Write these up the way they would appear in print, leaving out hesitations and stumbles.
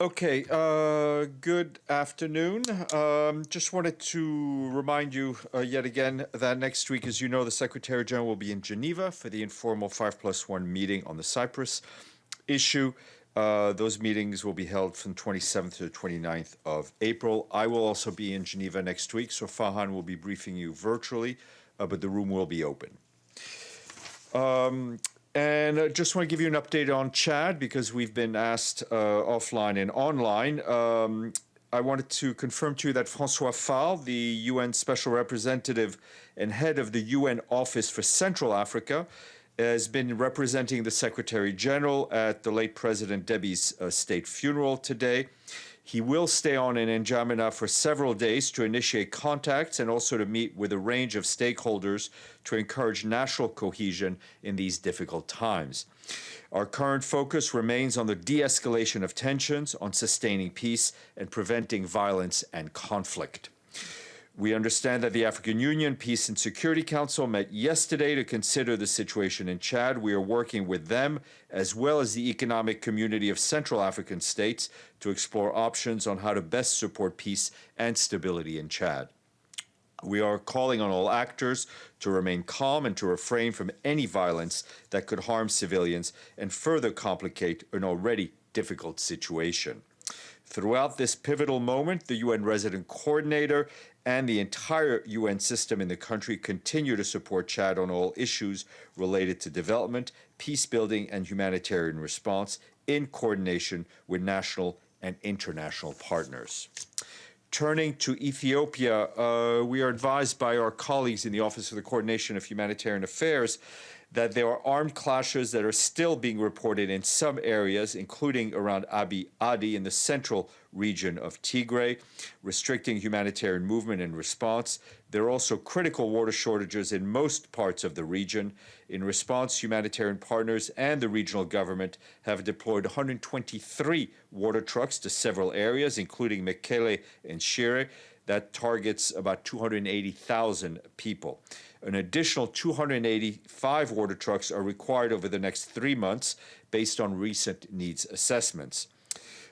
Okay, good afternoon. Just wanted to remind you yet again that next week, as you know, the Secretary General will be in Geneva for the informal 5+1 meeting on the Cyprus issue. Those meetings will be held from 27th to the 29th of April. I will also be in Geneva next week, so Fahan will be briefing you virtually, but the room will be open. And I just want to give you an update on Chad because we've been asked offline and online. I wanted to confirm to you that François Fall, the UN Special Representative and head of the UN Office for Central Africa, has been representing the Secretary General at the late President Déby's state funeral today. He will stay on in N'Djamena for several days to initiate contacts and also to meet with a range of stakeholders to encourage national cohesion in these difficult times. Our current focus remains on the de-escalation of tensions, on sustaining peace, and preventing violence and conflict. We understand that the African Union Peace and Security Council met yesterday to consider the situation in Chad. We are working with them, as well as the Economic Community of Central African States, to explore options on how to best support peace and stability in Chad. We are calling on all actors to remain calm and to refrain from any violence that could harm civilians and further complicate an already difficult situation. Throughout this pivotal moment, the UN Resident Coordinator and the entire UN system in the country continue to support Chad on all issues related to development, peace building, and humanitarian response in coordination with national and international partners. Turning to Ethiopia, we are advised by our colleagues in the Office of the Coordination of Humanitarian Affairs that there are armed clashes that are still being reported in some areas, including around Abiy Adi in the central region of Tigray, restricting humanitarian movement in response. There are also critical water shortages in most parts of the region. In response, humanitarian partners and the regional government have deployed 123 water trucks to several areas, including Mekele and Shire, that targets about 280,000 people. An additional 285 water trucks are required over the next 3 months based on recent needs assessments.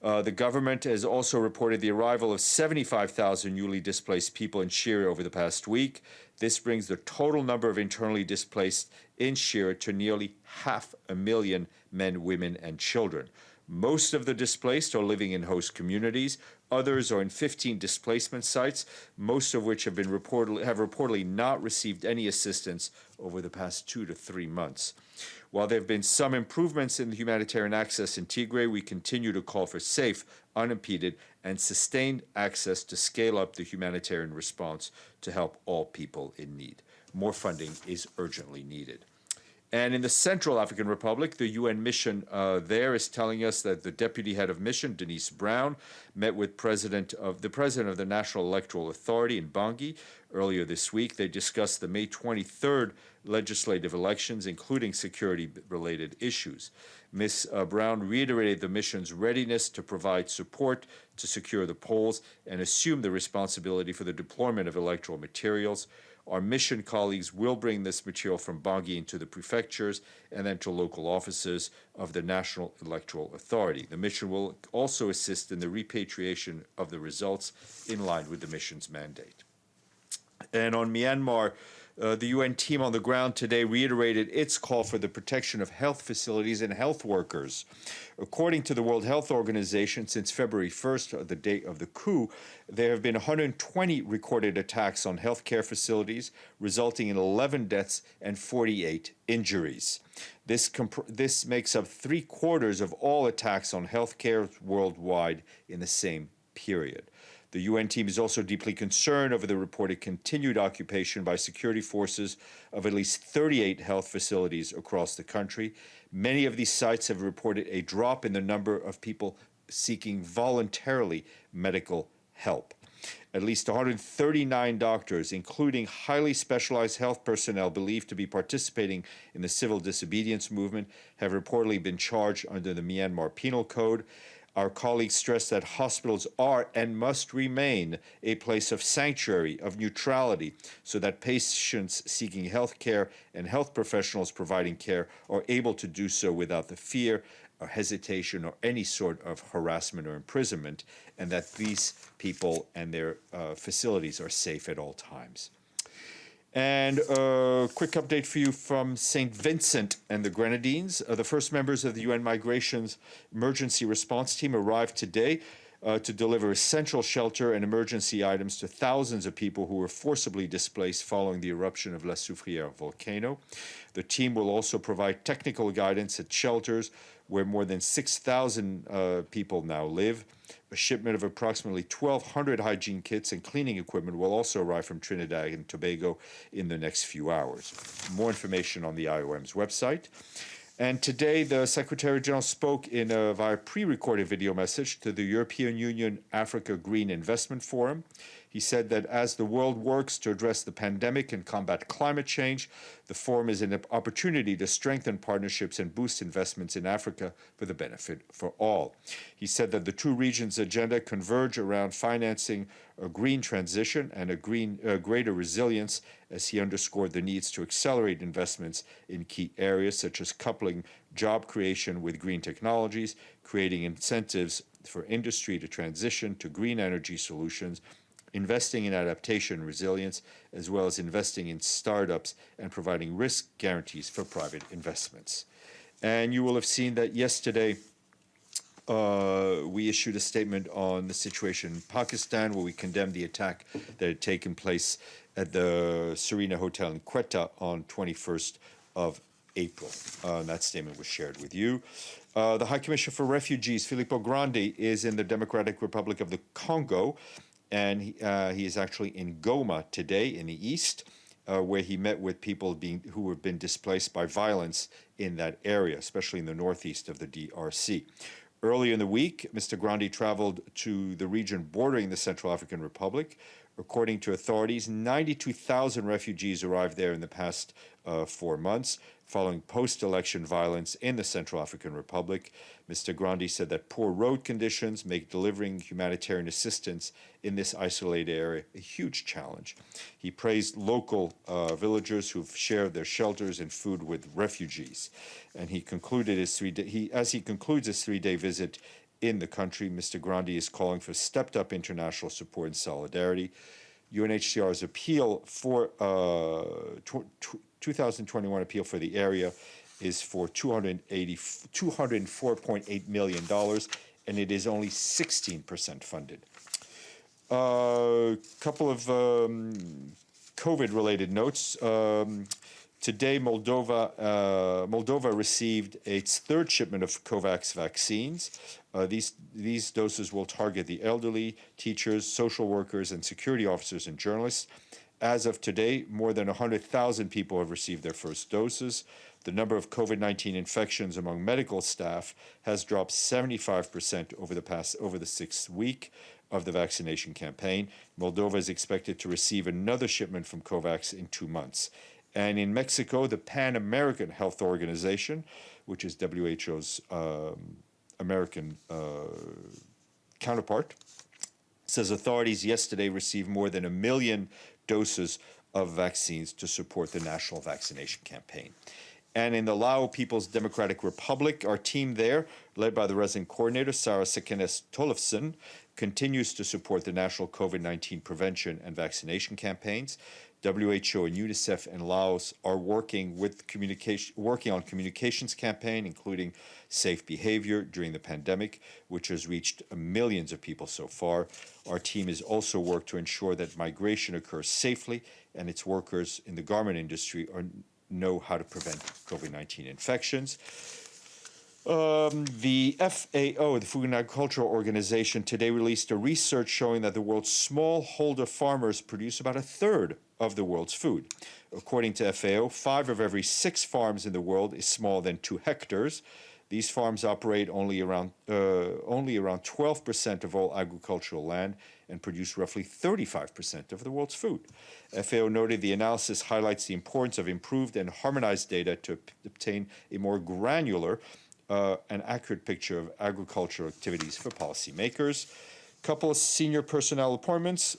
The government has also reported the arrival of 75,000 newly displaced people in Shire over the past week. This brings the total number of internally displaced in Shire to nearly 500,000 men, women, and children. Most of the displaced are living in host communities. Others are in 15 displacement sites, most of which have reportedly not received any assistance over the past 2 to 3 months. While there have been some improvements in the humanitarian access in Tigray, we continue to call for safe, unimpeded, and sustained access to scale up the humanitarian response to help all people in need. More funding is urgently needed. And in the Central African Republic, the UN mission there is telling us that the deputy head of mission, Denise Brown, met with the president of the National Electoral Authority in Bangui earlier this week. They discussed the May 23rd legislative elections, including security-related issues. Ms. Brown reiterated the mission's readiness to provide support to secure the polls and assume the responsibility for the deployment of electoral materials. Our mission colleagues will bring this material from Bangui into the prefectures and then to local offices of the National Electoral Authority. The mission will also assist in the repatriation of the results in line with the mission's mandate. And on Myanmar, the UN team on the ground today reiterated its call for the protection of health facilities and health workers. According to the World Health Organization, since February 1st, the date of the coup, there have been 120 recorded attacks on healthcare facilities, resulting in 11 deaths and 48 injuries. This makes up 3/4 of all attacks on healthcare worldwide in the same period. The UN team is also deeply concerned over the reported continued occupation by security forces of at least 38 health facilities across the country. Many of these sites have reported a drop in the number of people seeking voluntarily medical help. At least 139 doctors, including highly specialized health personnel believed to be participating in the civil disobedience movement, have reportedly been charged under the Myanmar Penal Code. Our colleagues stress that hospitals are and must remain a place of sanctuary, of neutrality, so that patients seeking health care and health professionals providing care are able to do so without the fear or hesitation or any sort of harassment or imprisonment, and that these people and their facilities are safe at all times. And a quick update for you from Saint Vincent and the Grenadines. The first members of the UN Migration's Emergency Response Team arrived today to deliver essential shelter and emergency items to thousands of people who were forcibly displaced following the eruption of La Soufrière volcano. The team will also provide technical guidance at shelters where more than 6,000 people now live. A shipment of approximately 1,200 hygiene kits and cleaning equipment will also arrive from Trinidad and Tobago in the next few hours. More information on the IOM's website. And today, the Secretary General spoke via pre-recorded video message to the European Union Africa Green Investment Forum. He said that as the world works to address the pandemic and combat climate change, the forum is an opportunity to strengthen partnerships and boost investments in Africa for the benefit for all. He said that the two regions' agenda converge around financing a green transition and a greater resilience, as he underscored the needs to accelerate investments in key areas such as coupling job creation with green technologies, creating incentives for industry to transition to green energy solutions, investing in adaptation and resilience, as well as investing in startups and providing risk guarantees for private investments. And you will have seen that yesterday we issued a statement on the situation in Pakistan, where we condemned the attack that had taken place at the Serena Hotel in Quetta on 21st of April. That statement was shared with you. The High Commissioner for Refugees, Filippo Grandi, is in the Democratic Republic of the Congo, and he is actually in Goma today in the east, where he met with people who have been displaced by violence in that area, especially in the northeast of the DRC. Earlier in the week, Mr. Grandi traveled to the region bordering the Central African Republic. According to authorities, 92,000 refugees arrived there in the past 4 months, following post-election violence in the Central African Republic. Mr. Grandi said that poor road conditions make delivering humanitarian assistance in this isolated area a huge challenge. He praised local villagers who've shared their shelters and food with refugees. And he concluded as he concludes his 3-day visit in the country, Mr. Grandi is calling for stepped-up international support and solidarity. UNHCR's appeal for 2021 appeal for the area is for $204.8 million, and it is only 16% funded. Couple of COVID-related notes. Today, Moldova received its third shipment of COVAX vaccines. These doses will target the elderly, teachers, social workers, and security officers and journalists. As of today, more than 100,000 people have received their first doses. The number of COVID-19 infections among medical staff has dropped 75% over the 6th week of the vaccination campaign. Moldova is expected to receive another shipment from COVAX in 2 months. And in Mexico, the Pan American Health Organization, which is WHO's American counterpart, says authorities yesterday received more than 1 million doses of vaccines to support the national vaccination campaign. And in the Lao People's Democratic Republic, our team there, led by the resident coordinator, Sarah Sekenes Tollefson, continues to support the national COVID-19 prevention and vaccination campaigns. WHO and UNICEF in Laos are working on communications campaign, including safe behavior during the pandemic, which has reached millions of people so far. Our team has also worked to ensure that migration occurs safely, and its workers in the garment industry know how to prevent COVID-19 infections. The FAO, the Food and Agricultural Organization, today released a research showing that the world's smallholder farmers produce about 1/3 of the world's food. According to FAO, 5 of every 6 farms in the world is smaller than 2 hectares. These farms operate only around 12% of all agricultural land and produce roughly 35% of the world's food. FAO noted the analysis highlights the importance of improved and harmonized data to obtain a more granular and accurate picture of agricultural activities for policymakers. Couple of senior personnel appointments.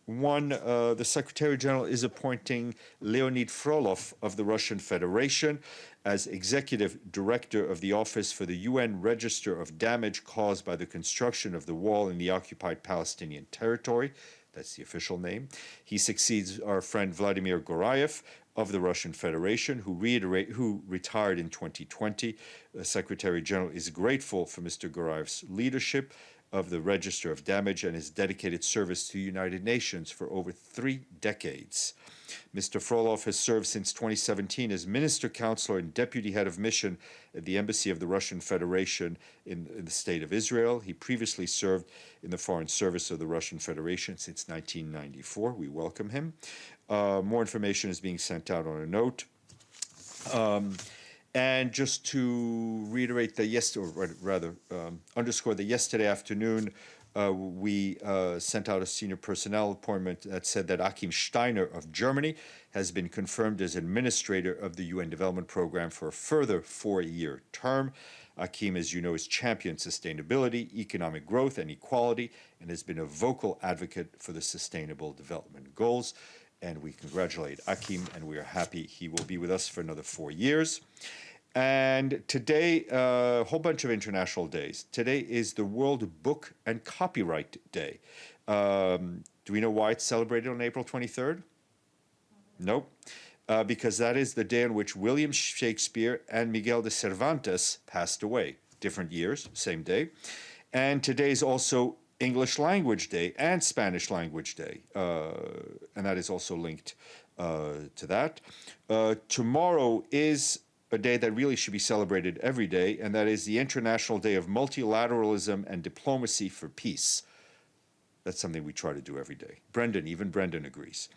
One, the Secretary General is appointing Leonid Frolov of the Russian Federation as Executive Director of the Office for the UN Register of Damage Caused by the Construction of the Wall in the Occupied Palestinian Territory. That's the official name. He succeeds our friend Vladimir Gorayev of the Russian Federation, who retired in 2020. The Secretary General is grateful for Mr. Gorayev's leadership of the Register of Damage and his dedicated service to the United Nations for over 3 decades. Mr. Frolov has served since 2017 as Minister Counselor and Deputy Head of Mission at the Embassy of the Russian Federation in the State of Israel. He previously served in the Foreign Service of the Russian Federation since 1994. We welcome him. More information is being sent out on a note. And just to reiterate underscore that yesterday afternoon, we sent out a senior personnel appointment that said that Achim Steiner of Germany has been confirmed as administrator of the UN Development Program for a further 4-year term. Achim, as you know, has championed sustainability, economic growth, and equality, and has been a vocal advocate for the Sustainable Development Goals. And we congratulate Achim, and we are happy he will be with us for another 4 years. And today, a whole bunch of international days. Today is the World Book and Copyright Day. Do we know why it's celebrated on April 23rd? Nope. Because that is the day on which William Shakespeare and Miguel de Cervantes passed away. Different years, same day. And today is also English Language Day and Spanish Language Day. And that is also linked to that. Tomorrow is a day that really should be celebrated every day, and that is the International Day of Multilateralism and Diplomacy for Peace. That's something we try to do every day. Even Brendan agrees.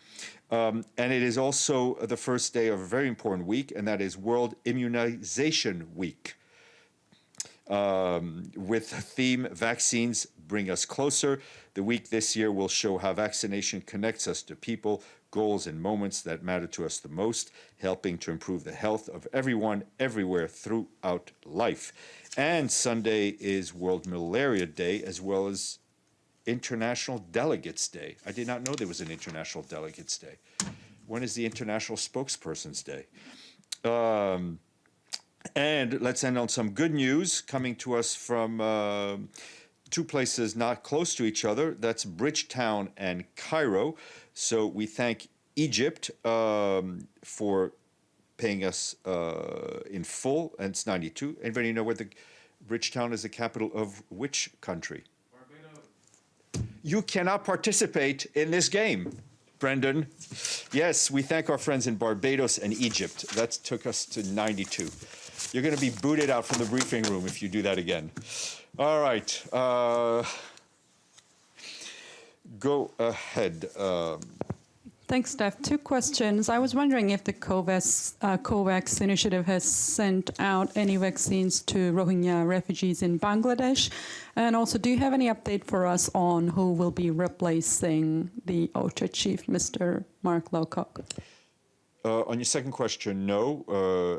And it is also the first day of a very important week, and that is World Immunization Week, with the theme Vaccines Bring Us Closer. The week this year will show how vaccination connects us to people, goals, and moments that matter to us the most, helping to improve the health of everyone, everywhere, throughout life. And Sunday is World Malaria Day, as well as International Delegates Day. I did not know there was an International Delegates Day. When is the International Spokespersons Day? And let's end on some good news coming to us from two places not close to each other. That's Bridgetown and Cairo. So we thank Egypt for paying us in full, and it's 92. Anybody know where the Bridgetown is the capital of which country? Barbados. You cannot participate in this game, Brendan. Yes, we thank our friends in Barbados and Egypt. That took us to 92. You're going to be booted out from the briefing room if you do that again. All right. Go ahead. Thanks, Steph. 2 questions. I was wondering if the COVAX initiative has sent out any vaccines to Rohingya refugees in Bangladesh. And also, do you have any update for us on who will be replacing the OCHA chief, Mr. Mark Lowcock? On your second question, no.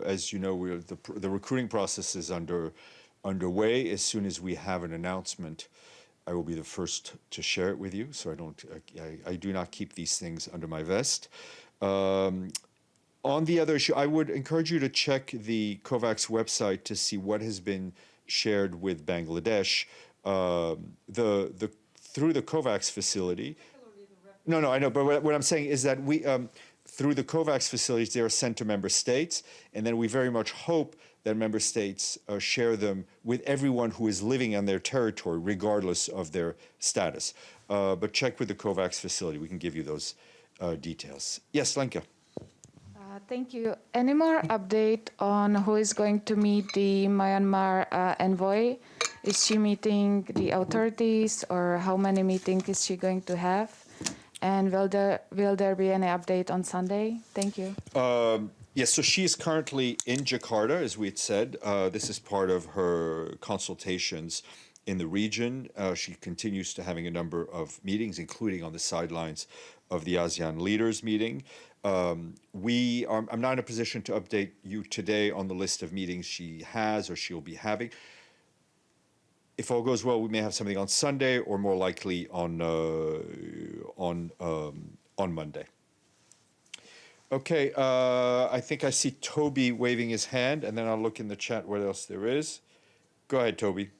As you know, the recruiting process is underway. As soon as we have an announcement, I will be the first to share it with you. So I do not keep these things under my vest. On the other issue, I would encourage you to check the COVAX website to see what has been shared with Bangladesh. Through the COVAX facility. No, I know. But what I'm saying is that we. Through the COVAX facilities, they are sent to member states, and then we very much hope that member states share them with everyone who is living on their territory, regardless of their status. But check with the COVAX facility. We can give you those details. Yes, Lenka. Thank you. Any more update on who is going to meet the Myanmar envoy? Is she meeting the authorities, or how many meetings is she going to have? And will there be any update on Sunday? Thank you. Yes, so she is currently in Jakarta, as we had said. This is part of her consultations in the region. She continues to having a number of meetings, including on the sidelines of the ASEAN leaders meeting. I'm not in a position to update you today on the list of meetings she has or she'll be having. if all goes well, we may have something on Sunday, or more likely on Monday. Okay, I think I see Toby waving his hand, and then I'll look in the chat what else there is. Go ahead, Toby.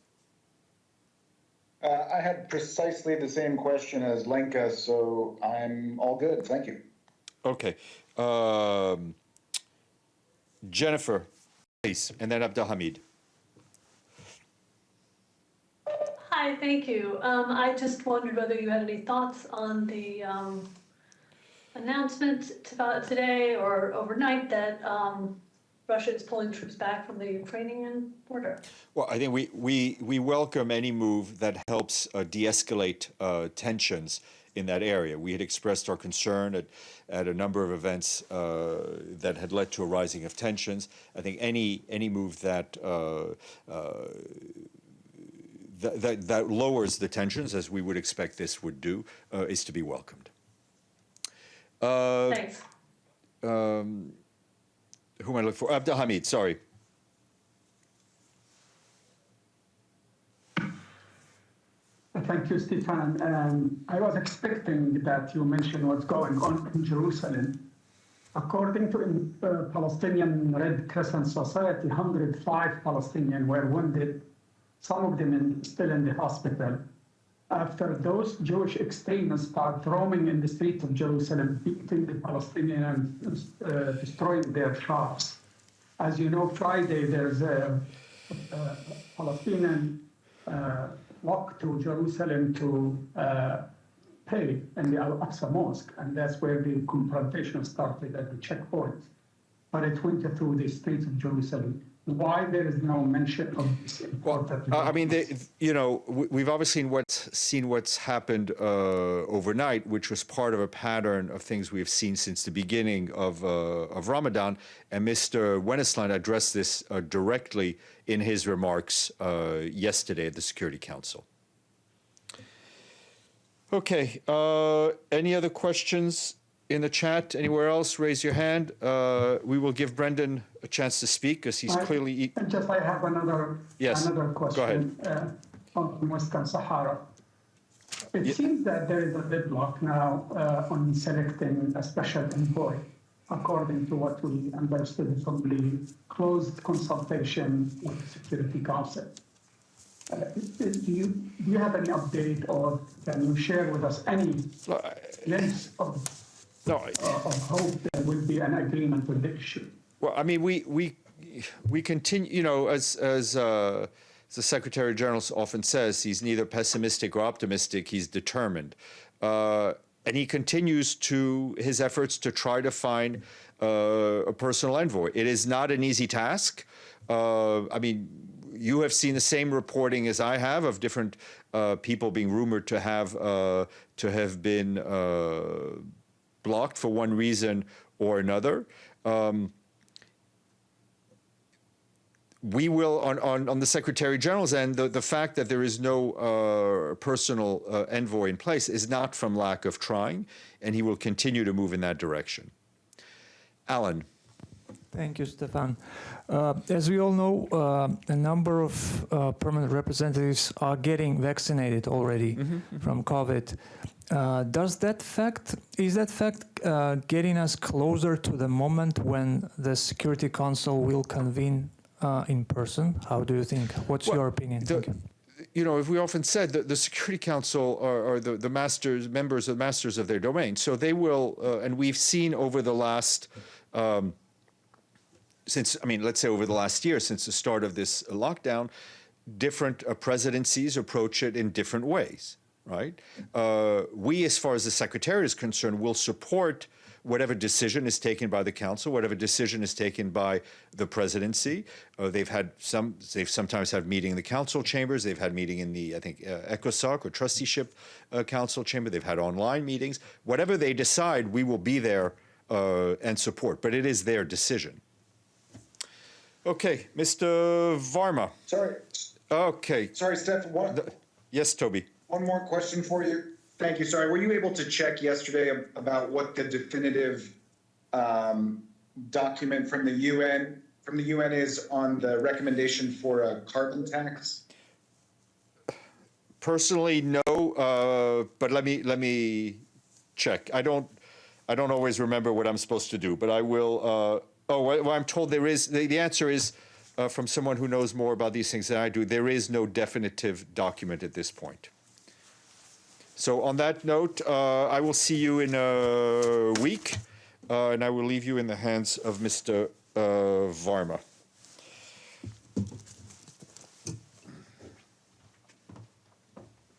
I had precisely the same question as Lenka, so I'm all good. Thank you. Okay. Jennifer, please, and then Abdelhamid. Hi, thank you. I just wondered whether you had any thoughts on the announcement today or overnight that Russia is pulling troops back from the Ukrainian border. Well, I think we welcome any move that helps de-escalate tensions in that area. We had expressed our concern at a number of events that had led to a rising of tensions. I think any move that that lowers the tensions, as we would expect this would do, is to be welcomed. Thanks. Who am I looking for? Abdelhamid, sorry. Thank you, Stéphane. I was expecting that you mentioned what's going on in Jerusalem. According to Palestinian Red Crescent Society, 105 Palestinians were wounded, some of them still in the hospital, after those Jewish extremists start roaming in the streets of Jerusalem, beating the Palestinians and destroying their shops. As you know, Friday there's a Palestinian walk to Jerusalem to pray in the Al-Aqsa Mosque, and that's where the confrontation started at the checkpoint. But it went through the streets of Jerusalem. Why there is no mention of this important? Well, I mean, we've obviously seen what's happened overnight, which was part of a pattern of things we've seen since the beginning of Ramadan. And Mr. Wennesland addressed this directly in his remarks yesterday at the Security Council. Okay, any other questions in the chat? Anywhere else? Raise your hand. We will give Brendan a chance to speak because he's clearly... I have another question. Go ahead. On Western Sahara. It seems that there is a deadlock now on selecting a special envoy, according to what we understood from the closed consultation with the Security Council. Do you have any update, or can you share with us any glimpse of hope there will be an agreement with the issue? Well, I mean, we continue, as the Secretary General often says, he's neither pessimistic or optimistic, he's determined. And he continues his efforts to try to find a personal envoy. It is not an easy task. I mean, you have seen the same reporting as I have of different people being rumored to have been blocked for one reason or another. We will, on the Secretary General's end, the fact that there is no personal envoy in place is not from lack of trying, and he will continue to move in that direction. Alan. Thank you, Stéphane. As we all know, a number of permanent representatives are getting vaccinated already from COVID. Is that fact getting us closer to the moment when the Security Council will convene in person? How do you think? What's your opinion? As we often said, the Security Council are the members of their domain. So they will, and we've seen over the last, let's say over the last year, since the start of this lockdown, different presidencies approach it in different ways, right? We, as far as the Secretary is concerned, will support whatever decision is taken by the Council, whatever decision is taken by the Presidency. They've sometimes had meeting in the Council chambers. They've had meeting in the, I think, ECOSOC or Trusteeship Council chamber. They've had online meetings. Whatever they decide, we will be there and support. But it is their decision. Okay, Mr. Varma. Sorry. Okay. Sorry, Steph. Yes, Toby. One more question for you. Thank you. Sorry. Were you able to check yesterday about what the definitive document from the UN is on the recommendation for a carbon tax? Personally, no, but let me check. I don't always remember what I'm supposed to do, but I will. Well, I'm told there is. The answer is from someone who knows more about these things than I do. There is no definitive document at this point. So on that note, I will see you in a week, and I will leave you in the hands of Mr. Varma.